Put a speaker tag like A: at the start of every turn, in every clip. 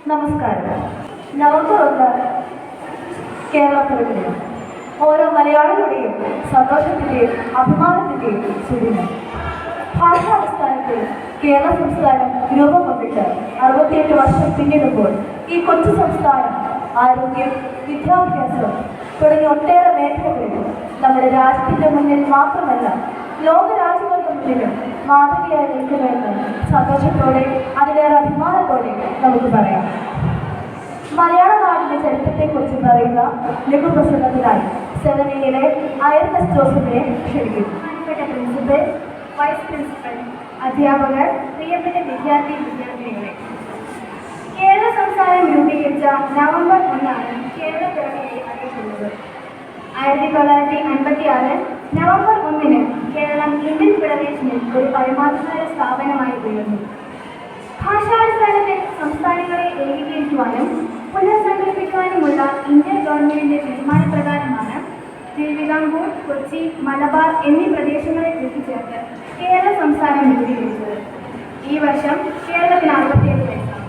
A: നമസ്കാരം. നവംബർ 1 കേരളപ്പിറവിയാണ്. ഓരോ മലയാളികളുടെയും സന്തോഷത്തിന്റെയും അഭിമാനത്തിന്റെയും സുദിനം. ഭാഷാടിസ്ഥാനത്തിൽ കേരള സംസ്ഥാനം രൂപം കൊണ്ടിട്ട് 68 വർഷം പിന്നിടുമ്പോൾ ഈ കൊച്ചു സംസ്ഥാനം ആരോഗ്യം, വിദ്യാഭ്യാസം തുടങ്ങിയ ഒട്ടേറെ മേഖലകളിൽ നമ്മുടെ രാജ്യത്തിന്റെ മുന്നിൽ മാത്രമല്ല ലോകരാജ്യങ്ങളുടെ മുന്നിലും മാതൃകയായി നിൽക്കുന്നുവെന്ന് സന്തോഷത്തോടെ അതിലേറെ അഭിമാനത്തോടെ നമുക്ക് പറയാം. മലയാള നാടിന്റെ ചരിത്രത്തെക്കുറിച്ച് പറയുന്ന ലഘുപ്രസംഗത്തിനായി സെവനിയിലെ ഐർനസ് ജോസഫിനെ ക്ഷണിക്കുന്നു. പ്രിൻസിപ്പൽ, വൈസ് പ്രിൻസിപ്പൽ, അധ്യാപകർ, പ്രിയപ്പെട്ട വിദ്യാർത്ഥിനികളെ, കേരള സംസ്ഥാനം രൂപീകരിച്ച നവംബർ 1 കേരള പിറവിയായി അറിയപ്പെടുന്നത്. 1956 നവംബർ 1 കേരളം ഇന്ത്യൻ ഫെഡറേഷനിൽ ഒരു പരമാധികാര സ്ഥാപനമായി ഉയർന്നു. ഭാഷാടിസ്ഥാനത്തിൽ സംസ്ഥാനങ്ങളെ ഏകീകരിക്കുവാനും പുനഃസംഘടിപ്പിക്കുവാനുമുള്ള ഇന്ത്യൻ ഗവൺമെന്റിന്റെ തീരുമാനപ്രകാരമാണ് തിരുവിതാംകൂർ, കൊച്ചി, മലബാർ എന്നീ പ്രദേശങ്ങളെ കൂട്ടിച്ചേർത്ത് കേരള സംസ്ഥാനം രൂപീകരിച്ചത്. ഈ വർഷം കേരളത്തിന് 67 വയസ്സാണ്.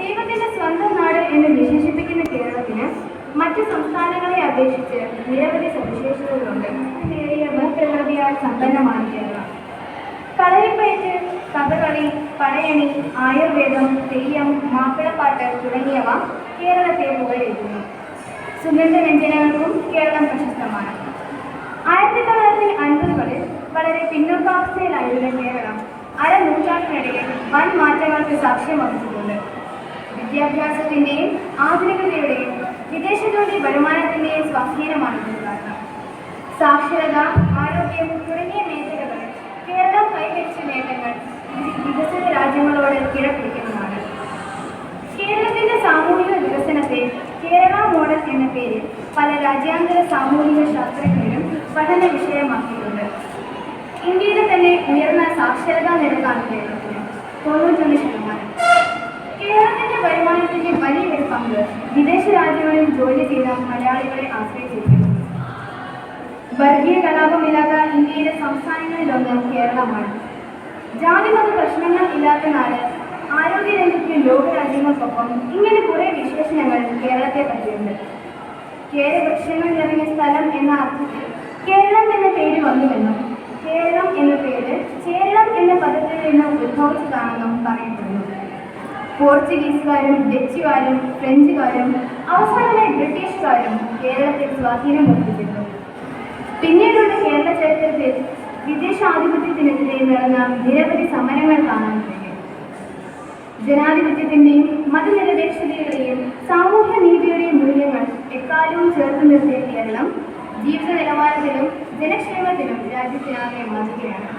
A: ദൈവത്തിന്റെ സ്വന്തം നാട് എന്ന് വിശേഷിപ്പിക്കുന്ന കേരളത്തിന് മറ്റ് സംസ്ഥാനങ്ങളെ അപേക്ഷിച്ച് നിരവധി സവിശേഷതകളുണ്ട്. നേരിയ ഭൂപ്രകൃതിയാൽ സമ്പന്നമാണ് കേരളം. കളരിപ്പയറ്റ്, കഥകളി, പടയണി, ആയുർവേദം, തെയ്യം, മാപ്പിളപ്പാട്ട് തുടങ്ങിയവ കേരളത്തെ പുകഴ്ത്തുന്നു. സുഗന്ധവ്യഞ്ജനങ്ങൾക്കും കേരളം പ്രശസ്തമാണ്. 1950കളിൽ വളരെ പിന്നോക്കാവസ്ഥയിലായിരുന്ന കേരളം അരനൂറ്റാണ്ടിനിടയിൽ വൻ മാറ്റങ്ങൾക്ക് സാക്ഷ്യം വഹിച്ചിട്ടുണ്ട്. വിദ്യാഭ്യാസത്തിന്റെയും ആധുനികതയുടെയും വിദേശ ജോലി വരുമാനത്തിന്റെയും സ്വാധീനമാണ് ഇതിന് കാരണം. സാക്ഷരത, ആരോഗ്യം തുടങ്ങിയ മേഖലകളിൽ കേരളം കൈവരിച്ച നേട്ടങ്ങൾ വികസിത രാജ്യങ്ങളോട് കിടപിടിക്കുന്നതാണ്. കേരളത്തിന്റെ സാമൂഹിക വികസനത്തെ കേരള മോഡൽ എന്ന പേരിൽ പല രാജ്യാന്തര സാമൂഹിക ശാസ്ത്രജ്ഞരും പഠന വിഷയമാക്കിയിട്ടുണ്ട്. ഇന്ത്യയിലെ തന്നെ ഉയർന്ന സാക്ഷരതാ നിരക്കാണ് കേരളത്തിന് 91%. കേരളത്തിന്റെ വരുമാനത്തിന്റെ വലിയൊരു പങ്ക് വിദേശ രാജ്യങ്ങളിൽ ജോലി ചെയ്ത മലയാളികളെ ആശ്രയിച്ചിരിക്കുന്നു. വർഗീയ കലാപമില്ലാത്ത ഇന്ത്യയിലെ സംസ്ഥാനങ്ങളിലൊന്ന് കേരളമാണ്. ജാതിമത പ്രശ്നങ്ങൾ ഇല്ലാത്ത നാട്, ആരോഗ്യരംഗത്തെ ലോകരാജ്യങ്ങൾക്കൊപ്പം ഇങ്ങനെ കുറെ വിശേഷണങ്ങൾ കേരളത്തെ പറ്റിയുണ്ട്. കേരവൃക്ഷങ്ങൾ നിറഞ്ഞ സ്ഥലം എന്ന അർത്ഥത്തിൽ കേരളം എന്ന പേര് വന്നുവെന്നും കേരളം എന്ന പേര് കേരളം എന്ന പദത്തിൽ നിന്ന് ഉദ്ഭവിച്ചതാണെന്നും പറയപ്പെടുന്നു. പോർച്ചുഗീസുകാരും ഡച്ചുകാരും ഫ്രഞ്ചുകാരും അവസാനമായി ബ്രിട്ടീഷുകാരും കേരളത്തിൽ സ്വാധീനം വർദ്ധിച്ചിരുന്നു. പിന്നീടുള്ള കേരള ചരിത്രത്തിൽ വിദേശാധിപത്യത്തിനെതിരെ നടന്ന നിരവധി സമരങ്ങൾ കാണാൻ കഴിയും. ജനാധിപത്യത്തിന്റെയും മതനിരപേക്ഷതയുടെയും സാമൂഹ്യ നീതിയുടെയും മൂല്യങ്ങൾ എക്കാലവും ചേർത്ത് നിർത്തിയ കേരളം ജീവിത നിലവാരത്തിലും ജനക്ഷേമത്തിലും രാജ്യത്തിനാകെ മാതൃകയാണ്.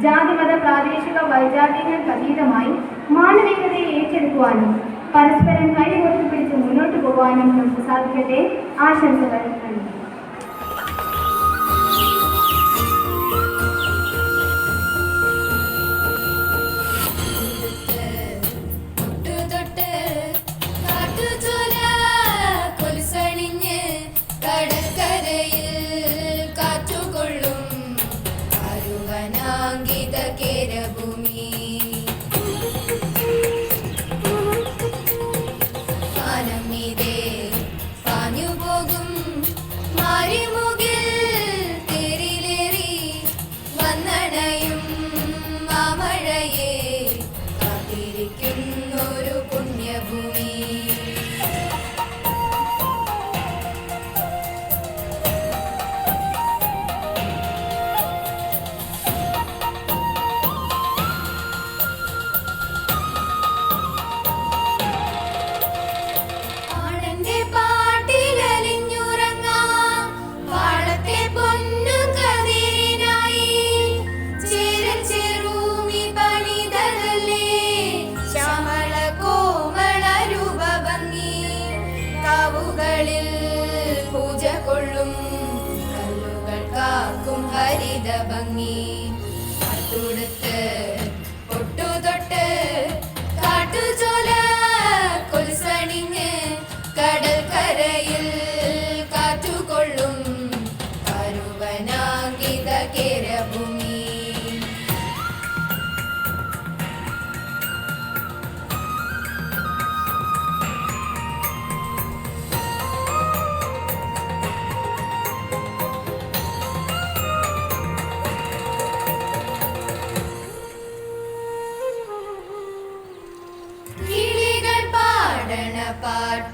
A: ജാതിമത പ്രാദേശിക വൈജാത്യങ്ങൾക്ക് അതീതമായി മാനവികതയെ ഏറ്റെടുക്കുവാനും പരസ്പരം കൈകോർത്ത് പിടിച്ച് മുന്നോട്ട് പോകാനും നമുക്ക് സാധിക്കട്ടെ. ആശംസകൾ നൽകി.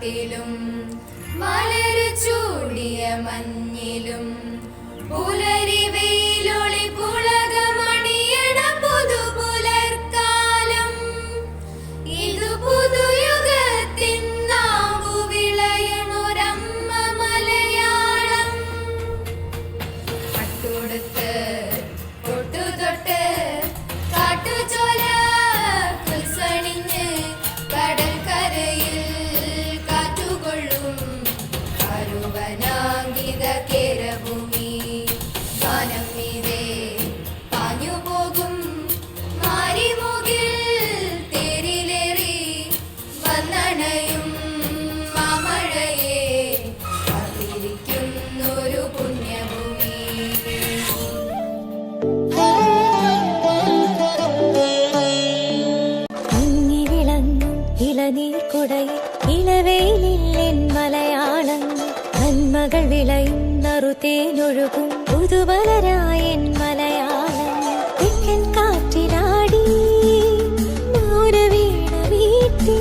B: കാട്ടിലും മലരു ചൂടിയ മഞ്ഞിലും പുലരി വെയിലൊളി പുളകമണിയണ പുതുപുലർക്കാലം. ഇത് പുതുയുഗത്തിൻ നാമ്പു വിളയണൊരമ്മ മലയാളം. പട്ടുടുത്ത് പൊട്ടുതൊട്ട് കാട്ടുചോല കുൽസണിഞ്ഞ് കടൽക്കരയിൽ കാറ്റുകൊള്ളും കരുവനാങ്കിത കേരഭൂമി. ഗാനം മീതെ പാഞ്ഞുപോകും മാരിമുകിൽ തേരിലേറി വന്നണയും മാമഴയെ കാത്തിരിക്കുന്നൊരു പുണ്യഭൂമി.
C: ഇളനീർക്കുടയിൽ ഇളവേലിൻ മലയാളം. നന്മകൾ വിളയും നറുതേനൊഴുകും പുതുമലരായൻ മലയാളം. തെക്കൻ കാറ്റിലാടി മൗനവീണ വീട്ടി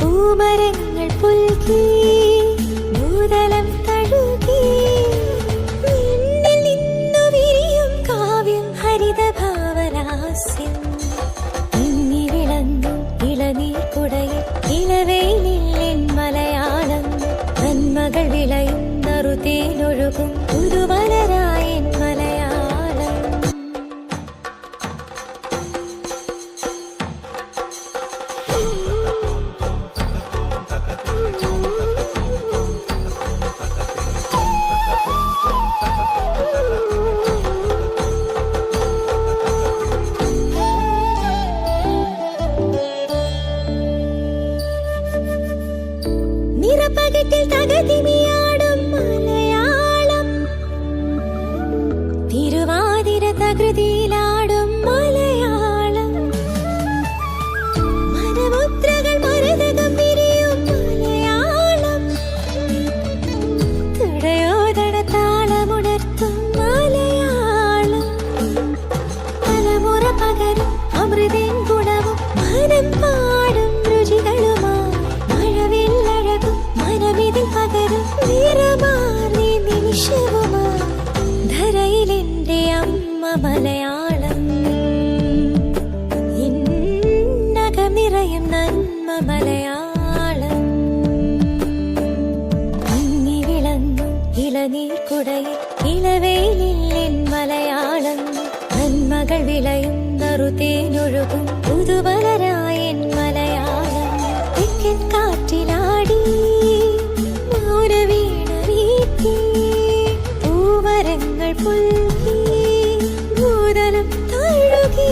C: പൂമരങ്ങൾ പുൽകി ഭൂതലം തഴുകി. നിന്നിൽ നിന്നു വിരിയും കാവ്യം ഹരിതഭാവലാസ്യം. ഇളനീർക്കുടയിൽ ഇളവേലിൻ മലയാളം. നന്മകൾ വിളയും നറുതേനൊഴുകും പുതുമലരായൻ മലയാളം. നിറപ്പകറ്റിൽ തകതിമിയാടും മലയാളം. തിരുവാതിര തകൃതിയിലാടും മലയാളം. മനമുദ്രകൾ മരതകം വിരിയും മലയാളം. തുടയോതട താളമുണർത്തും മലയാളം. തലമുറ പകരും അമൃതൻ ഗുണവും മനം പാടും രുചികളുമാ. മഴവില്ലഴകും മനമിതിൽ പകരും നിറമാർന്ന നിമിഷവുമാ. ധരയിലെന്റെ അമ്മ മലയാളം. ഇന്നകം നിറയും നന്മ മലയാളം. മങ്ങി വിളങ്ങും ഇളനീർക്കുടയിൽ ഇളവേലിൻ മലയാളം. നന്മകൾ വിളയും നറുതേനൊഴുകും പുതുമലരായൻ മലയാളം. തെക്കൻ കാറ്റിലാടി മൗനവീണ വീട്ടി പൂമരങ്ങൾ പുൽകി ഭൂതലം തഴുകി.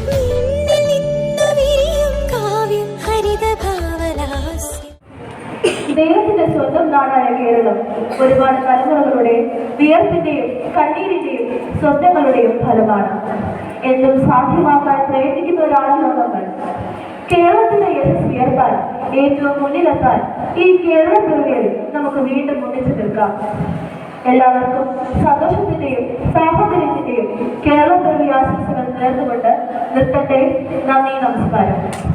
C: നിന്നിൽ നിന്നു വിരിയും കാവ്യം ഹരിതഭാവലാസ്യം.
A: ദൈവത്തിന്റെ സ്വന്തം നാടായ കേരളം ഒരുപാട് തലമുറകളുടെ വിയർപ്പിന്റെയും കണ്ണീരിന്റെയും സ്വപ്നങ്ങളുടെയും ഫലമാണ്. എന്തും സാധ്യമാക്കാൻ പ്രയത്നിക്കുന്നവരാണല്ലോ നമ്മൾ. കേരളത്തിന്റെ യശസ് ഉയർത്താൻ ഏറ്റവും മുന്നിലെത്താൻ ഈ കേരള പിറവിയിൽ നമുക്ക് വീണ്ടും ഒന്നിച്ചു നിൽക്കാം. എല്ലാവർക്കും സന്തോഷത്തിന്റെയും സാഹോദര്യത്തിന്റെയും കേരള പിറവി ആശംസകൾ നേർന്നുകൊണ്ട് നിർത്തട്ടെ. നന്ദി, നമസ്കാരം.